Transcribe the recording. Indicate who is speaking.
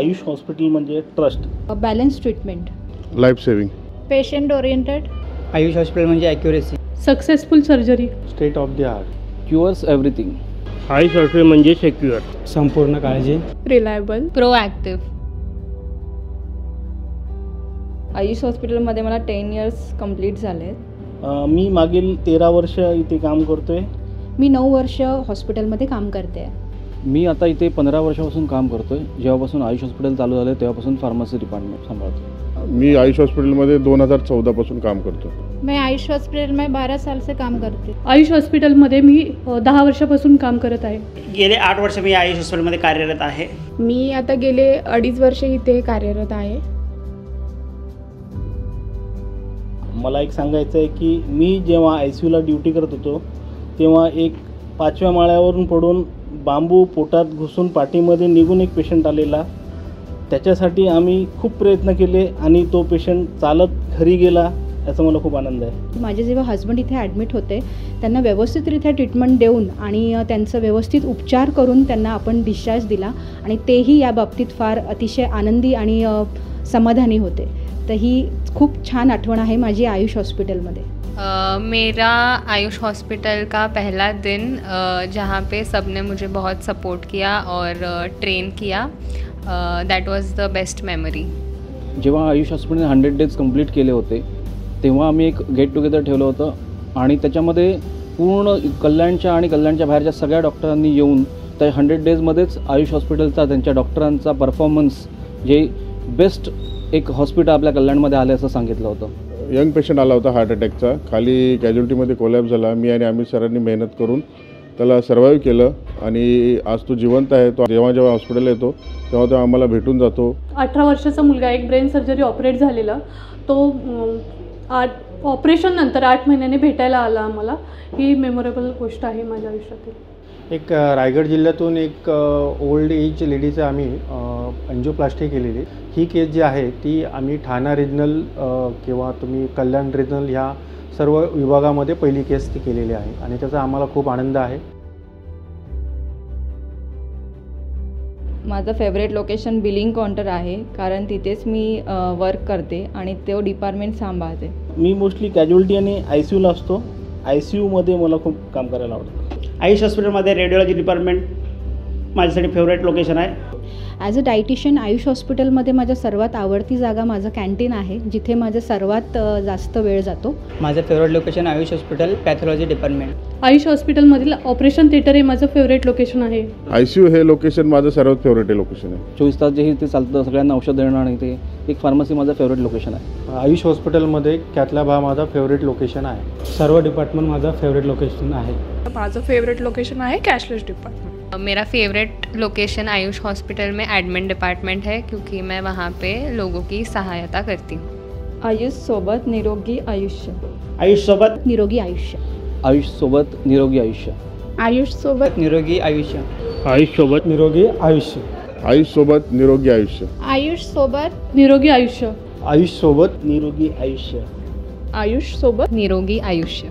Speaker 1: Ayush hospital म्हणजे trust,
Speaker 2: balance treatment,
Speaker 3: life saving,
Speaker 4: patient oriented.
Speaker 5: Ayush hospital म्हणजे accuracy,
Speaker 2: successful surgery,
Speaker 6: state of the art,
Speaker 7: cures everything.
Speaker 1: Ayush hospital म्हणजे secure,
Speaker 6: संपूर्ण काळजी,
Speaker 4: reliable,
Speaker 8: proactive.
Speaker 9: Ayush हॉस्पिटलमध्ये मला 10 years complete झाले आहेत.
Speaker 1: मी मागील 13 वर्ष इथे काम करतोय.
Speaker 2: मी 9 वर्ष हॉस्पिटलमध्ये काम करते.
Speaker 7: मी आता इथे 15 वर्षापासून काम करतोय. जेव्हापासून आयुष हॉस्पिटल चालू झालं तेव्हापासून फार्मसी डिपार्टमेंट सांभाळतो.
Speaker 3: मी आयुष हॉस्पिटलमध्ये 2014 पासून काम करतो.
Speaker 4: मैं आयुष हॉस्पिटल में 12 साल से काम करती हूँ.
Speaker 2: आयुष हॉस्पिटलमध्ये मी 10 वर्षापासून काम करत आहे.
Speaker 5: गेले 8 वर्ष मी आयुष हॉस्पिटलमध्ये कार्यरत आहे.
Speaker 4: मी आता गेले 2.5 वर्ष इथे कार्यरत आहे.
Speaker 1: मला एक सांगायचं आहे की मी जेव्हा ICUला ड्युटी करत होतो तेव्हा एक 5व्या माळ्यावरून पडून बांबू पोटात घुसून पाठीमध्ये निघून एक पेशंट आलेला. त्याच्यासाठी आम्ही खूप प्रयत्न केले आणि तो पेशंट चालत घरी गेला. याचा मला खूप आनंद आहे.
Speaker 2: माझे जेव्हा हस्बंड इथे ॲडमिट होते त्यांना व्यवस्थितरित्या ट्रीटमेंट देऊन आणि त्यांचं व्यवस्थित उपचार करून त्यांना आपण डिस्चार्ज दिला आणि तेही या बाबतीत फार अतिशय आनंदी आणि समाधानी होते. तर ही खूप छान आठवण आहे माझी आयुष हॉस्पिटलमध्ये.
Speaker 8: मेरा आयुष हॉस्पिटल का पहला दिन जहाँ पे सब ने मुझे बहुत सपोर्ट किया और ट्रेन किया, दैट वाज द बेस्ट मेमोरी.
Speaker 7: जेव्हा आयुष हॉस्पिटलने 100 डेज कंप्लीट केले होते तेव्हा आम्ही एक गेट टुगेदर ठेवलं होतं आणि त्याच्यामध्ये पूर्ण कल्याणच्या आणि कल्याणच्या बाहेरच्या सगळ्या डॉक्टरांनी येऊन त्या 100 डेजमध्येच आयुष हॉस्पिटलचा त्यांच्या डॉक्टरांचा परफॉर्मन्स जे बेस्ट एक हॉस्पिटल आपल्या कल्याणमध्ये आलं असं सांगितलं होतं.
Speaker 3: यंग पेशंट आला होता हार्ट अटॅकचा, खाली कॅज्युलिटीमध्ये कोलॅप्स झाला. मी आणि अमित सरांनी मेहनत करून त्याला सर्वाईव्ह केलं आणि आज तो जिवंत आहे. तो जेव्हा हॉस्पिटलला येतो तेव्हा आम्हाला भेटून जातो.
Speaker 2: 18 वर्षाचा मुलगा, एक ब्रेन सर्जरी ऑपरेट झालेला, तो ऑपरेशन नंतर 8 महिन्याने भेटायला आला आम्हाला. ही मेमोरेबल गोष्ट आहे माझ्या आयुष्यातील.
Speaker 6: एक रायगड जिल्ह्यातून एक ओल्ड एज लेडीचं आम्ही एंजिओप्लास्टी केलेली. ही केस जी आहे ती आम्ही ठाणा रिजनल किंवा तुम्ही कल्याण रिजनल ह्या सर्व विभागामध्ये पहिली केस ती केलेली आहे आणि त्याचा आम्हाला खूप आनंद आहे.
Speaker 9: माझं फेवरेट लोकेशन बिलिंग काउंटर आहे कारण तिथेच मी वर्क करते आणि तो डिपार्टमेंट सांभाळते.
Speaker 1: मी मोस्टली कॅज्युअलिटी आणि ICUला असतो. ICUमध्ये मला खूप काम करायला आवडतं.
Speaker 5: आयुष हॉस्पिटलमध्ये रेडिओलॉजी डिपार्टमेंट माझ्यासाठी फेवरेट लोकेशन आहे.
Speaker 2: ॲज अ डायटिशियन आयुष हॉस्पिटलमध्ये माझ्या सर्वात आवडती जागा माझं कॅन्टीन आहे, जिथे माझं सर्वात जास्त वेळ जातो.
Speaker 5: माझं favourite location Ayush hospital pathology department.
Speaker 2: Ayush हॉस्पिटलमधील ऑपरेशन थिएटर हे माझं फेवरेट लोकेशन आहे.
Speaker 3: ICU हे लोकेशन माझं सर्वात फेवरेट लोकेशन आहे.
Speaker 7: 24 तास जे ते चालतं, सगळ्यांना औषध देणं आणि ते एक फार्मसी माझं फेवरेट लोकेशन आहे.
Speaker 6: आयुष हॉस्पिटलमध्ये कॅथलॅब हा माझा फेवरेट लोकेशन आहे. सर्व डिपार्टमेंट माझा फेवरेट लोकेशन आहे.
Speaker 4: माझं फेवरेट लोकेशन आहे कॅशलेस डिपार्टमेंट.
Speaker 8: मेरा फेवरेट लोकेशन आयुष हॉस्पिटल में एडमिन डिपार्टमेंट है क्योंकि मैं वहाँ पे लोगों की सहायता करती हूँ.
Speaker 9: आयुष सोबत निरोगी आयुष्य.
Speaker 5: आयुष सोबत
Speaker 2: निरोगी आयुष्य.
Speaker 7: आयुष सोबत निरोगी आयुष्य.
Speaker 4: आयुष सोबत
Speaker 5: निरोगी आयुष्य.
Speaker 1: आयुष सोबत
Speaker 6: निरोगी आयुष्य.
Speaker 3: आयुष सोबत निरोगी आयुष्य.
Speaker 4: आयुष सोबत
Speaker 2: निरोगी आयुष्य.
Speaker 6: आयुष सोबत
Speaker 1: निरोगी आयुष्य.
Speaker 4: आयुष सोबत
Speaker 8: निरोगी आयुष्य.